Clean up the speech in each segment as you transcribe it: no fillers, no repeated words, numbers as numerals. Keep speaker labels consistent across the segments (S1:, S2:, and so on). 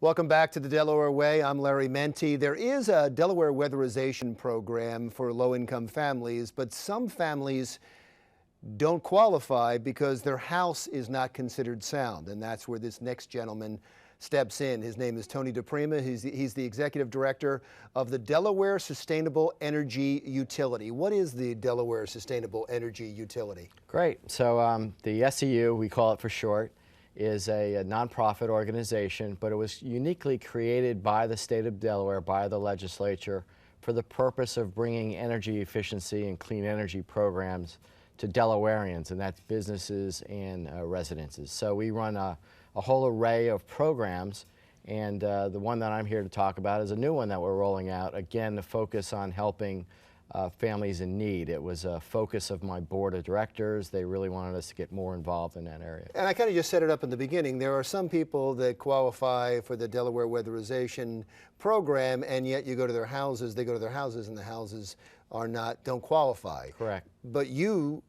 S1: Welcome back to the Delaware Way. I'm Larry Menti. There is a Delaware weatherization program for low-income families, but some families don't qualify because their house is not considered sound, and that's where this next gentleman steps in. His name is Tony DePrima. He's the executive director of the Delaware Sustainable Energy Utility. What is the Delaware Sustainable Energy Utility?
S2: Great. So the SEU, we call it for short, is a nonprofit organization, but it was uniquely created by the state of Delaware, by the legislature, for the purpose of bringing energy efficiency and clean energy programs to Delawareans, and that's businesses and residences. So we run a whole array of programs, and the one that I'm here to talk about is a new one that we're rolling out, again, to focus on helping families in need. It was a focus of my board of directors. They really wanted us to get more involved in that area.
S1: And I kind of just set it up in the beginning. There are some people that qualify for the Delaware weatherization program, and yet you go to their houses, they go to their houses, and the houses don't qualify.
S2: Correct.
S1: But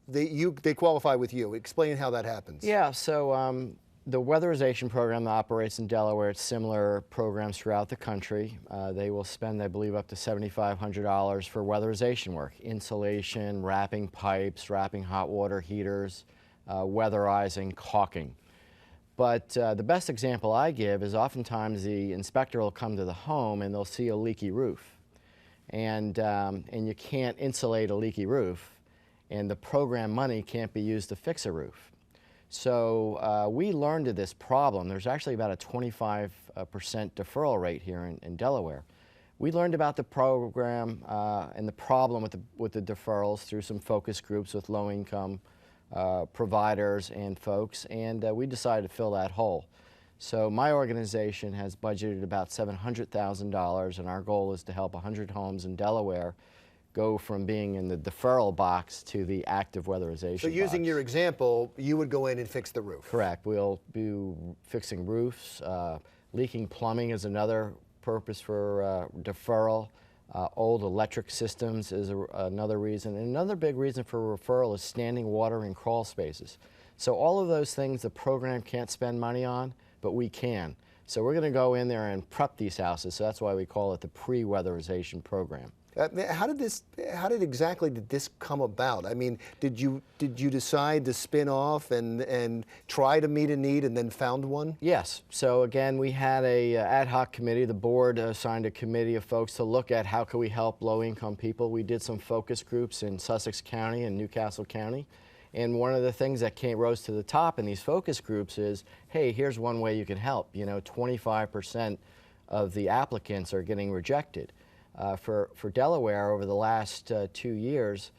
S1: they qualify with you. Explain how that happens.
S2: Yeah, so the weatherization program that operates in Delaware, it's similar programs throughout the country. They will spend, I believe, up to $7,500 for weatherization work, insulation, wrapping pipes, wrapping hot water heaters, weatherizing, caulking. But the best example I give is oftentimes the inspector will come to the home and they'll see a leaky roof. And you can't insulate a leaky roof, and the program money can't be used to fix a roof. So we learned of this problem. There's actually about a 25% deferral rate here in Delaware. We learned about the program and the problem with the deferrals through some focus groups with low-income providers and folks, and we decided to fill that hole. So my organization has budgeted about $700,000, and our goal is to help 100 homes in Delaware go from being in the deferral box to the active weatherization
S1: So using
S2: box.
S1: your example, you would go in and fix the roof.
S2: Correct. We'll be fixing roofs. Leaking plumbing is another purpose for deferral. Old electric systems is another reason. And another big reason for referral is standing water in crawl spaces. So all of those things the program can't spend money on, but we can. So we're going to go in there and prep these houses. So that's why we call it the pre-weatherization program.
S1: How exactly did this come about? I mean, did you decide to spin off and try to meet a need and then found one?
S2: Yes. So again, we had a ad hoc committee. The board assigned a committee of folks to look at how could we help low-income people. We did some focus groups in Sussex County and Newcastle County. And one of the things that rose to the top in these focus groups is, hey, here's one way you can help. You know, 25% of the applicants are getting rejected. For Delaware, over the last 2 years,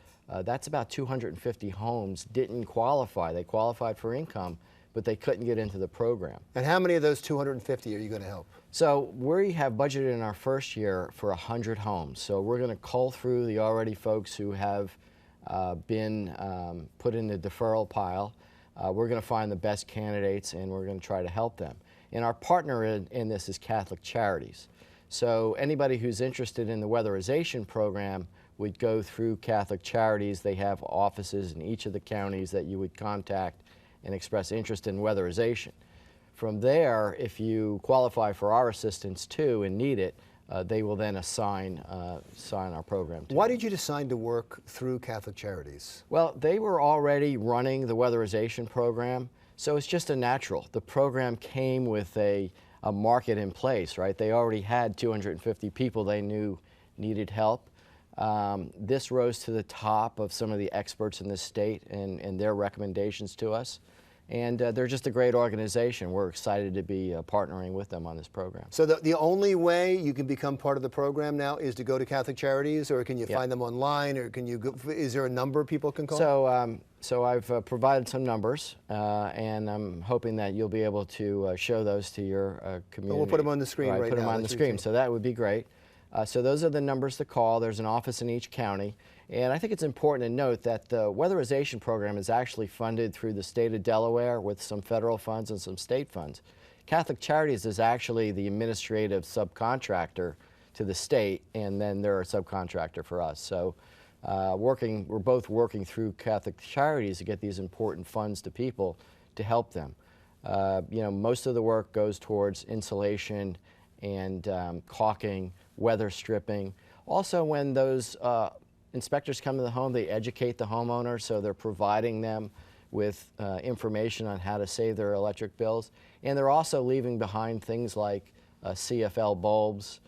S2: that's about 250 homes didn't qualify. They qualified for income, but they couldn't get into the program.
S1: And how many of those 250 are you going to help?
S2: So we have budgeted in our first year for 100 homes. So we're going to cull through the already folks who have been put in the deferral pile. We're going to find the best candidates, and we're going to try to help them. And our partner in this is Catholic Charities. So anybody who's interested in the weatherization program would go through Catholic Charities. They have offices in each of the counties that you would contact and express interest in weatherization. From there, if you qualify for our assistance too and need it, they will then assign our program to you.
S1: Why did you decide to work through Catholic Charities?
S2: Well, they were already running the weatherization program, so it's just a natural. The program came with a market in place, right? They already had 250 people they knew needed help. This rose to the top of some of the experts in the state and their recommendations to us. And they're just a great organization. We're excited to be partnering with them on this program.
S1: So the only way you can become part of the program now is to go to Catholic Charities, or can you find them online, or can you go, is there a number people can call?
S2: So I've provided some numbers, and I'm hoping that you'll be able to show those to your community.
S1: Well, we'll put them on the screen right now.
S2: Put them on the screen, so that would be great. So those are the numbers to call. There's an office in each county. And I think it's important to note that the weatherization program is actually funded through the state of Delaware with some federal funds and some state funds. Catholic Charities is actually the administrative subcontractor to the state, and then they're a subcontractor for us. So we're both working through Catholic Charities to get these important funds to people to help them. You know, most of the work goes towards insulation and caulking, weather stripping. Also, when those inspectors come to the home, they educate the homeowner, so they're providing them with information on how to save their electric bills. And they're also leaving behind things like CFL bulbs,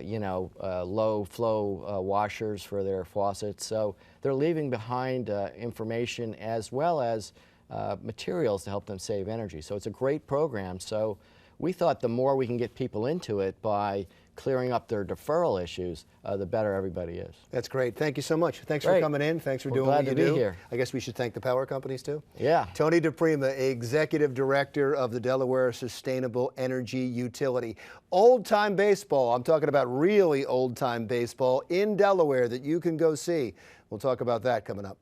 S2: you know, low flow washers for their faucets. So they're leaving behind information as well as materials to help them save energy. So it's a great program. So we thought the more we can get people into it by clearing up their deferral issues, the better everybody is.
S1: That's great. Thank you so much. Thanks
S2: Great.
S1: for coming in. Thanks for
S2: We're
S1: doing
S2: glad
S1: what you
S2: to be
S1: do.
S2: here.
S1: I guess we should thank the power companies too.
S2: Yeah.
S1: Tony DePrima, Executive Director of the Delaware Sustainable Energy Utility. Old-time baseball. I'm talking about really old-time baseball in Delaware that you can go see. We'll talk about that coming up.